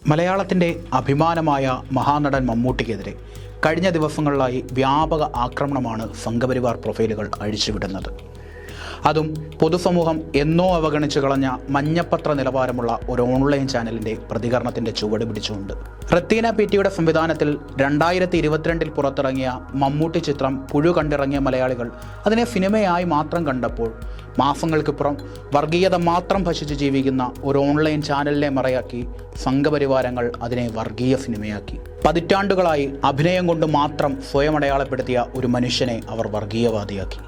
മലയാളത്തിൻ്റെ അഭിമാനമായ മഹാനടൻ മമ്മൂട്ടിക്കെതിരെ കഴിഞ്ഞ ദിവസങ്ങളിലായി വ്യാപക ആക്രമണമാണ് സംഘപരിവാർ പ്രൊഫൈലുകൾ അഴിച്ചുവിടുന്നത്. അതും പൊതുസമൂഹം എന്നോ അവഗണിച്ചു കളഞ്ഞ മഞ്ഞപ്പത്ര നിലവാരമുള്ള ഒരു ഓൺലൈൻ ചാനലിൻ്റെ പ്രതികരണത്തിൻ്റെ ചുവട് പിടിച്ചുകൊണ്ട്. റത്തീന പിറ്റിയുടെ സംവിധാനത്തിൽ 2022 പുറത്തിറങ്ങിയ മമ്മൂട്ടി ചിത്രം പുഴു കണ്ടിറങ്ങിയ മലയാളികൾ അതിനെ സിനിമയായി മാത്രം കണ്ടപ്പോൾ മാസങ്ങൾക്കിപ്പുറം വർഗീയത മാത്രം ഭക്ഷിച്ച് ജീവിക്കുന്ന ഒരു ഓൺലൈൻ ചാനലിനെ മറയാക്കി സംഘപരിവാരങ്ങൾ അതിനെ വർഗീയ സിനിമയാക്കി. പതിറ്റാണ്ടുകളായി അഭിനയം കൊണ്ട് മാത്രം സ്വയം അടയാളപ്പെടുത്തിയ ഒരു മനുഷ്യനെ അവർ വർഗീയവാദിയാക്കി.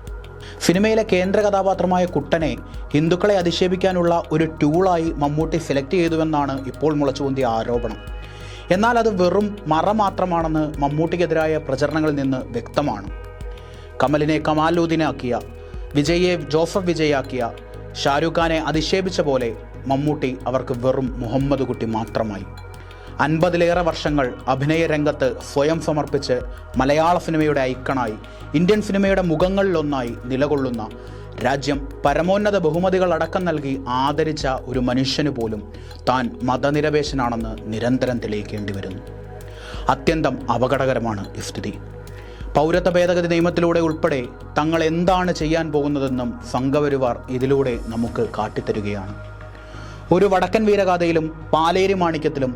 സിനിമയിലെ കേന്ദ്ര കഥാപാത്രമായ കുട്ടനെ ഹിന്ദുക്കളെ അധിക്ഷേപിക്കാനുള്ള ഒരു ടൂളായി മമ്മൂട്ടി സെലക്ട് ചെയ്തുവെന്നാണ് ഇപ്പോൾ മുളച്ചുപൊന്തിയ ആരോപണം. എന്നാൽ അത് വെറും മറ മാത്രമാണെന്ന് മമ്മൂട്ടിക്കെതിരായ പ്രചരണങ്ങളിൽ നിന്ന് വ്യക്തമാണ്. കമലിനെ കമാലുദ്ദീനാക്കിയ, വിജയെ ജോസഫ് വിജയാക്കിയ, ഷാരൂഖ് ഖാനെ അധിക്ഷേപിച്ച പോലെ മമ്മൂട്ടി അവർക്ക് വെറും മുഹമ്മദ് കുട്ടി മാത്രമായി. 50ലേറെ വർഷങ്ങൾ അഭിനയ രംഗത്ത് സ്വയം സമർപ്പിച്ച് മലയാള സിനിമയുടെ ഐക്കണായി, ഇന്ത്യൻ സിനിമയുടെ മുഖങ്ങളിലൊന്നായി നിലകൊള്ളുന്ന, രാജ്യം പരമോന്നത ബഹുമതികൾ അടക്കം നൽകി ആദരിച്ച ഒരു മനുഷ്യന് പോലും താൻ മതനിരപേക്ഷനാണെന്ന് നിരന്തരം തെളിയിക്കേണ്ടി വരുന്നു. അത്യന്തം അപകടകരമാണ് ഈ സ്ഥിതി. പൗരത്വ ഭേദഗതി നിയമത്തിലൂടെ ഉൾപ്പെടെ തങ്ങൾ എന്താണ് ചെയ്യാൻ പോകുന്നതെന്നും സംഘപരിവാർ ഇതിലൂടെ നമുക്ക് കാട്ടിത്തരുകയാണ്. ഒരു വടക്കൻ വീരഗാഥയിലും പാലേരി മാണിക്യത്തിലും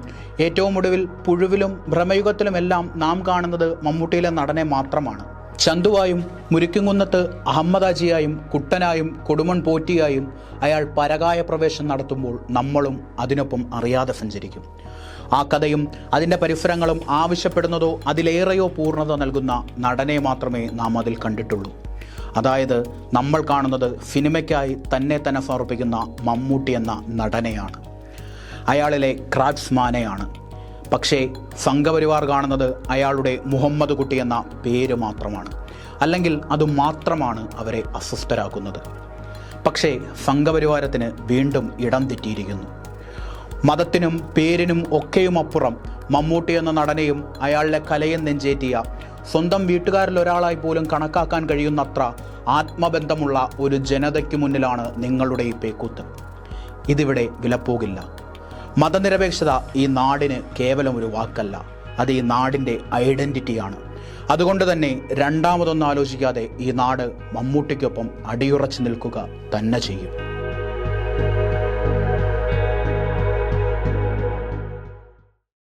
ഏറ്റവും ഒടുവിൽ പുഴുവിലും ഭ്രമയുഗത്തിലുമെല്ലാം നാം കാണുന്നത് മമ്മൂട്ടിയിലെ നടനെ മാത്രമാണ്. ചന്തുവായും മുരിക്കുംകുന്നത്ത് അഹമ്മദാജിയായും കുട്ടനായും കൊടുമൺ പോറ്റിയായും അയാൾ പരകായ പ്രവേശം നടത്തുമ്പോൾ നമ്മളും അതിനൊപ്പം അറിയാതെ സഞ്ചരിക്കും. ആ കഥയും അതിൻ്റെ പരിസരങ്ങളും ആവശ്യപ്പെടുന്നതോ അതിലേറെയോ പൂർണ്ണത നൽകുന്ന നടനെ മാത്രമേ നാം അതിൽ കണ്ടിട്ടുള്ളൂ. അതായത് നമ്മൾ കാണുന്നത് സിനിമയ്ക്കായി തന്നെ സമർപ്പിക്കുന്ന മമ്മൂട്ടി എന്ന നടനെയാണ്, അയാളിലെ ക്രാഫ്റ്റ്സ്മാനെയാണ്. പക്ഷേ സംഘപരിവാർ കാണുന്നത് അയാളുടെ മുഹമ്മദ് കുട്ടി എന്ന പേര് മാത്രമാണ്. അല്ലെങ്കിൽ അതുമാത്രമാണ് അവരെ അസ്വസ്ഥരാക്കുന്നത്. പക്ഷേ സംഘപരിവാരത്തിന് വീണ്ടും ഇടം തെറ്റിയിരിക്കുന്നു. മതത്തിനും പേരിനും ഒക്കെയും അപ്പുറം മമ്മൂട്ടി എന്ന നടനെയും അയാളുടെ കലയും നെഞ്ചേറ്റിയ, സ്വന്തം വീട്ടുകാരിൽ ഒരാളായി പോലും കണക്കാക്കാൻ കഴിയുന്നത്ര ആത്മബന്ധമുള്ള ഒരു ജനതയ്ക്ക് മുന്നിലാണ് നിങ്ങളുടെ ഈ പേക്കൂത്ത്. ഇതിവിടെ വിലപ്പോകില്ല. മതനിരപേക്ഷത ഈ നാടിന് കേവലം ഒരു വാക്കല്ല, അത് ഈ നാടിൻ്റെ ഐഡൻറ്റിറ്റിയാണ്. അതുകൊണ്ട് തന്നെ രണ്ടാമതൊന്നും ആലോചിക്കാതെ ഈ നാട് മമ്മൂട്ടിക്കൊപ്പം അടിയുറച്ചു നിൽക്കുക തന്നെ ചെയ്യും.